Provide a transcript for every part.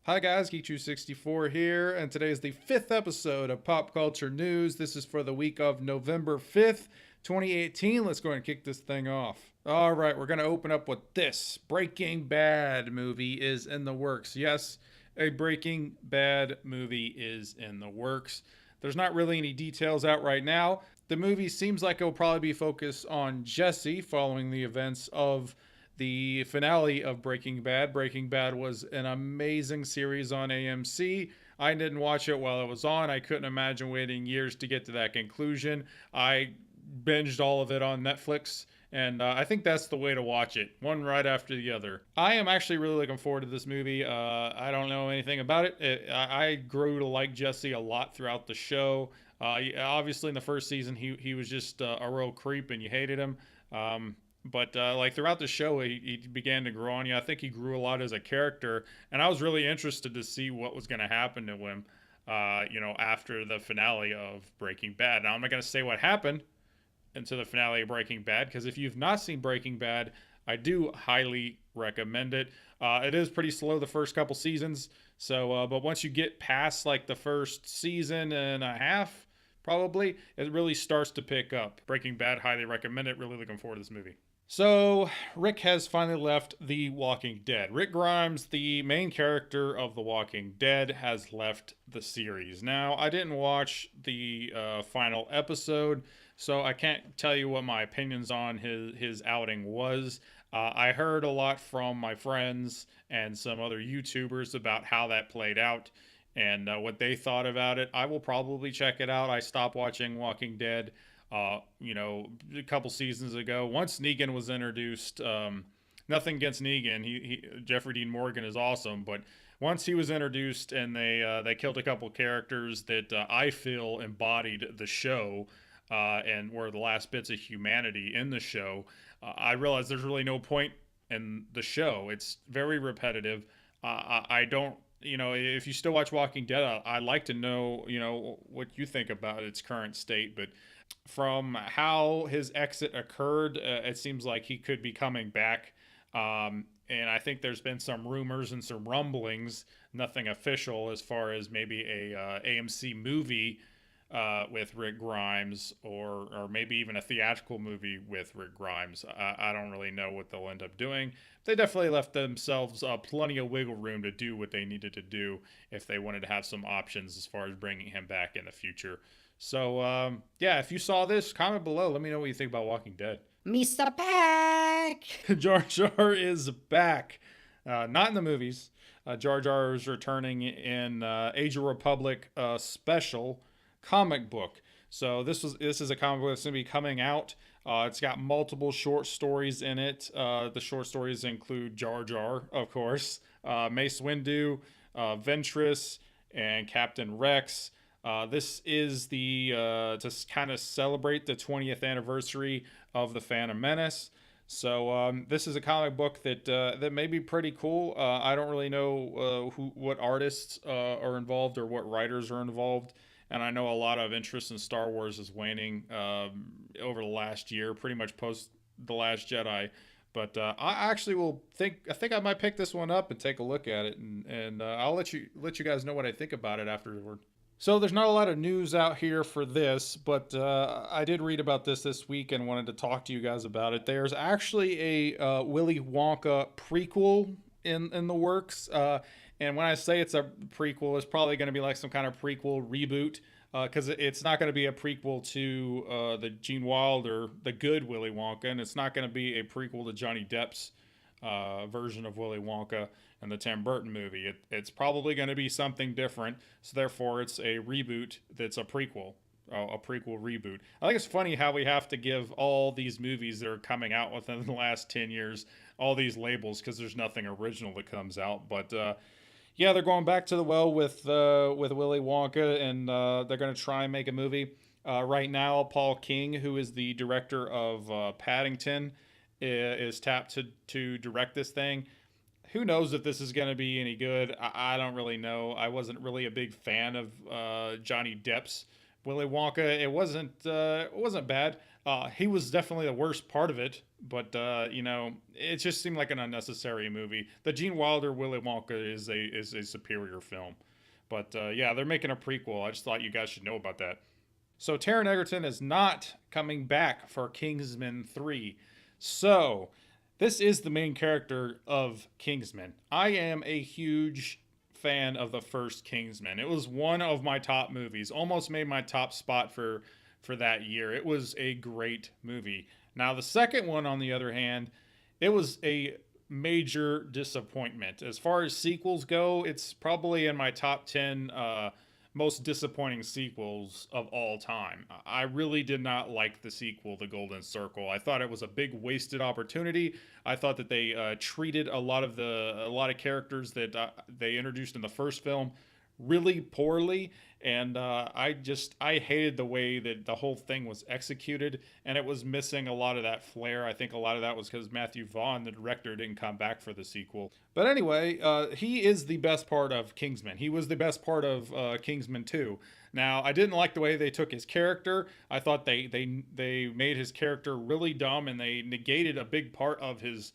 Hi guys, Geek264 here, and today is the 5th episode of Pop Culture News. This is for the week of November 5th, 2018. Let's go ahead and kick this thing off. All right, we're going to open up with this. Breaking Bad movie is in the works. Yes, a Breaking Bad movie is in the works. There's not really any details out right now. The movie seems like it'll probably be focused on Jesse following the events of the finale of Breaking Bad. Breaking Bad was an amazing series on AMC. I didn't watch it while it was on. I couldn't imagine waiting years to get to that conclusion. I binged all of it on Netflix, and I think that's the way to watch it, one right after the other. I am actually really looking forward to this movie. I don't know anything about it. I grew to like Jesse a lot throughout the show. Obviously, in the first season, he was just a real creep, and you hated him. But like throughout the show, he began to grow on you. I think he grew a lot as a character, and I was really interested to see what was going to happen to him, after the finale of Breaking Bad. Now, I'm not going to say what happened into the finale of Breaking Bad, because if you've not seen Breaking Bad, I do highly recommend it. It is pretty slow the first couple seasons, so but once you get past like the first season and a half, probably, it really starts to pick up. Breaking Bad, highly recommend it. Really looking forward to this movie. So, Rick has finally left The Walking Dead. Rick Grimes, the main character of The Walking Dead, has left the series. Now, I didn't watch the final episode, so I can't tell you what my opinions on his outing was. I heard a lot from my friends and some other YouTubers about how that played out and what they thought about it. I will probably check it out. I stopped watching Walking Dead a couple seasons ago. Once Negan was introduced, nothing against Negan. Jeffrey Dean Morgan is awesome, but once he was introduced and they killed a couple characters that I feel embodied the show and were the last bits of humanity in the show, I realized there's really no point in the show. It's very repetitive. I don't. If you still watch Walking Dead, I'd like to know, what you think about its current state. But from how his exit occurred, it seems like he could be coming back. And I think there's been some rumors and some rumblings, nothing official, as far as maybe a AMC movie with Rick Grimes, or maybe even a theatrical movie with Rick Grimes. I don't really know what they'll end up doing. They definitely left themselves plenty of wiggle room to do what they needed to do if they wanted to have some options as far as bringing him back in the future. So, if you saw this, comment below. Let me know what you think about Walking Dead. Mr. Pack! Jar Jar is back. Not in the movies. Jar Jar is returning in Age of Republic special comic book. So this is a comic book that's going to be coming out. It's got multiple short stories in it. The short stories include Jar Jar, of course, Mace Windu, Ventress, and Captain Rex. This is to kind of celebrate the 20th anniversary of the Phantom Menace. So this is a comic book that may be pretty cool. I don't really know what artists are involved or what writers are involved. And I know a lot of interest in Star Wars is waning over the last year, pretty much post The Last Jedi. But I actually I think I might pick this one up and take a look at it, and I'll let you guys know what I think about it afterward. So there's not a lot of news out here for this, but I did read about this week and wanted to talk to you guys about it. There's actually a Willy Wonka prequel in the works. And when I say it's a prequel, it's probably going to be like some kind of prequel reboot, because it's not going to be a prequel to the Gene Wilder, the good Willy Wonka, and it's not going to be a prequel to Johnny Depp's version of Willy Wonka and the Tim Burton movie. It's probably going to be something different, so therefore it's a reboot that's a prequel. A prequel reboot. I think it's funny how we have to give all these movies that are coming out within the last 10 years all these labels, because there's nothing original that comes out. But they're going back to the well with Willy Wonka, and they're going to try and make a movie. Right now, Paul King, who is the director of Paddington, is tapped to direct this thing. Who knows if this is going to be any good? I don't really know. I wasn't really a big fan of Johnny Depp's Willy Wonka. It wasn't bad. He was definitely the worst part of it, but it just seemed like an unnecessary movie. The Gene Wilder Willy Wonka is a superior film, but yeah, they're making a prequel. I just thought you guys should know about that. So Taron Egerton is not coming back for Kingsman 3. So this is the main character of Kingsman. I am a huge fan of the first Kingsman. It was one of my top movies. Almost made my top spot for that year. It was a great movie. Now the second one, on the other hand, it was a major disappointment. As far as sequels go, it's probably in my top 10 most disappointing sequels of all time. I really did not like the sequel, The Golden Circle. I thought it was a big wasted opportunity. I thought that they treated a lot of characters that they introduced in the first film really poorly, and I hated the way that the whole thing was executed, and it was missing a lot of that flair. I think a lot of that was because Matthew Vaughn, the director, didn't come back for the sequel. But anyway, he is the best part of Kingsman. He was the best part of Kingsman 2. Now, I didn't like the way they took his character. I thought they made his character really dumb, and they negated a big part of his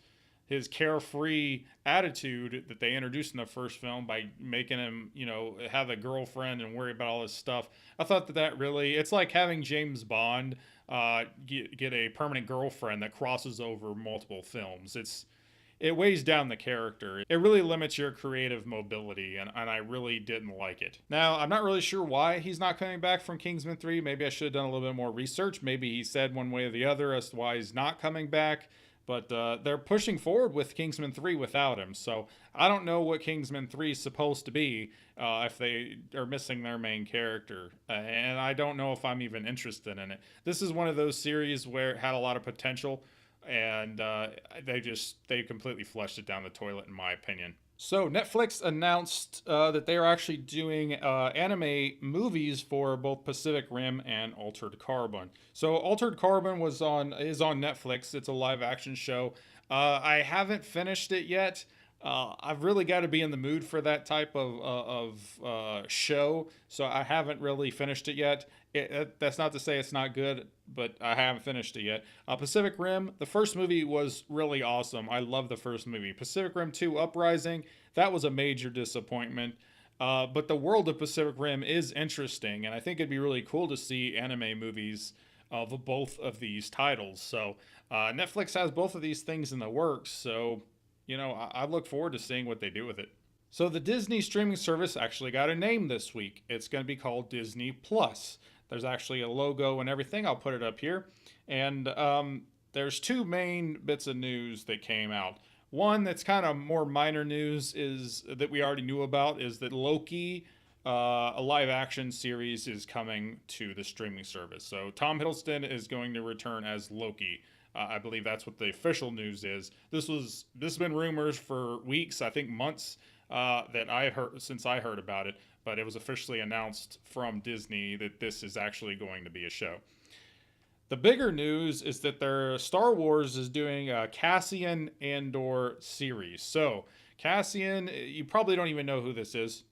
carefree attitude that they introduced in the first film by making him, have a girlfriend and worry about all this stuff. I thought that really, it's like having James Bond get a permanent girlfriend that crosses over multiple films. It weighs down the character. It really limits your creative mobility, and I really didn't like it. Now, I'm not really sure why he's not coming back from Kingsman 3. Maybe I should have done a little bit more research. Maybe he said one way or the other as to why he's not coming back. But they're pushing forward with Kingsman 3 without him. So I don't know what Kingsman 3 is supposed to be if they are missing their main character. And I don't know if I'm even interested in it. This is one of those series where it had a lot of potential, and they completely flushed it down the toilet, in my opinion. So Netflix announced that they are actually doing anime movies for both Pacific Rim and Altered Carbon. So Altered Carbon is on Netflix. It's a live action show. I haven't finished it yet. I've really got to be in the mood for that type of show, so I haven't really finished it yet. That's not to say it's not good, but I haven't finished it yet. Pacific Rim, the first movie was really awesome. I love the first movie. Pacific Rim 2 Uprising, that was a major disappointment. But the world of Pacific Rim is interesting, and I think it'd be really cool to see anime movies of both of these titles. So Netflix has both of these things in the works, so I look forward to seeing what they do with it. So the Disney streaming service actually got a name this week. It's going to be called Disney Plus. There's actually a logo and everything. I'll put it up here. And there's two main bits of news that came out. One that's kind of more minor news is that we already knew about, is that Loki, a live action series, is coming to the streaming service. So Tom Hiddleston is going to return as Loki. I believe that's what the official news is. This has been rumors for weeks, I think months, that I heard since I heard about it, but it was officially announced from Disney that this is actually going to be a show. The bigger news is that their Star Wars is doing a Cassian Andor series. So Cassian, you probably don't even know who this is.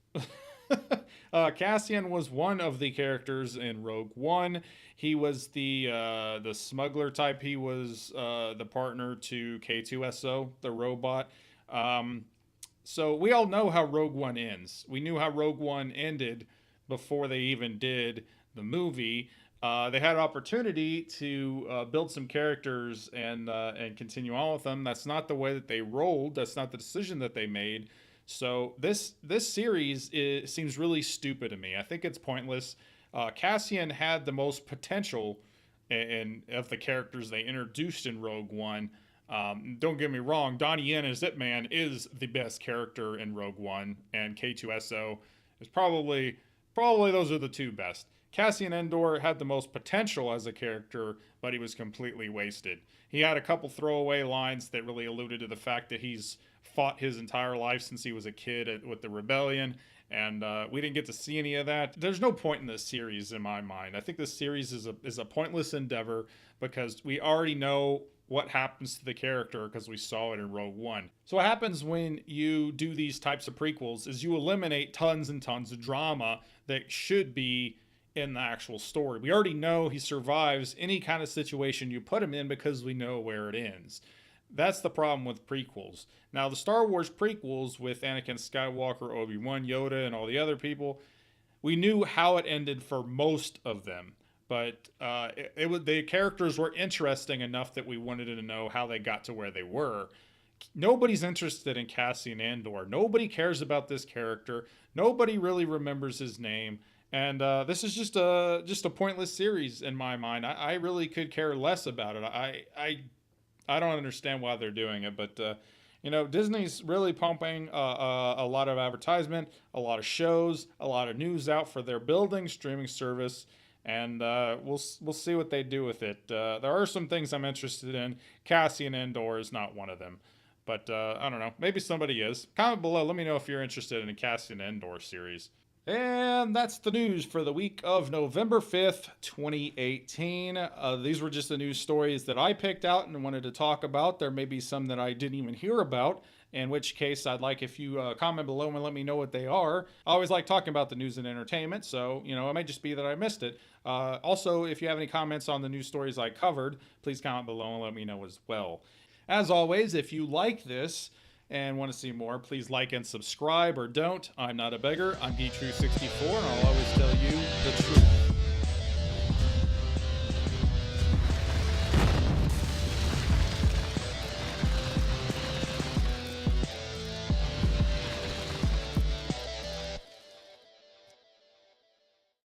Cassian was one of the characters in Rogue One. He was the smuggler type. He was the partner to K2SO, the robot. So we all know how Rogue One ends. We knew how Rogue One ended before they even did the movie. They had an opportunity to build some characters and continue on with them. That's not the way that they rolled. That's not the decision that they made. So this series seems really stupid to me. I think it's pointless. Cassian had the most potential of the characters they introduced in Rogue One. Don't get me wrong, Donnie Yen as Ip Man is the best character in Rogue One, and K2SO is probably those are the two best. Cassian Andor had the most potential as a character, but he was completely wasted. He had a couple throwaway lines that really alluded to the fact that he's fought his entire life since he was a kid with the rebellion, and we didn't get to see any of that. There's no point in this series in my mind. I think this series is a pointless endeavor because we already know what happens to the character because we saw it in Rogue One. So what happens when you do these types of prequels is you eliminate tons and tons of drama that should be in the actual story. We already know he survives any kind of situation you put him in because we know where it ends. That's the problem with prequels. Now, the Star Wars prequels with Anakin Skywalker, Obi-Wan, Yoda, and all the other people, we knew how it ended for most of them. But the characters were interesting enough that we wanted to know how they got to where they were. Nobody's interested in Cassian Andor. Nobody cares about this character. Nobody really remembers his name. And this is just a pointless series in my mind. I really could care less about it. I don't understand why they're doing it, but Disney's really pumping a lot of advertisement, a lot of shows, a lot of news out for their building streaming service, and we'll see what they do with it. There are some things I'm interested in. Cassian Andor is not one of them, but I don't know. Maybe somebody is. Comment below. Let me know if you're interested in a Cassian Andor series. And that's the news for the week of November 5th, 2018. These were just the news stories that I picked out and wanted to talk about. There may be some that I didn't even hear about, in which case I'd like if you comment below and let me know what they are. I always like talking about the news and entertainment, so, it might just be that I missed it. Also, if you have any comments on the news stories I covered, please comment below and let me know as well. As always, if you like this, and want to see more, please like and subscribe, or don't. I'm not a beggar. I'm Geetrue64, and I'll always tell you the truth.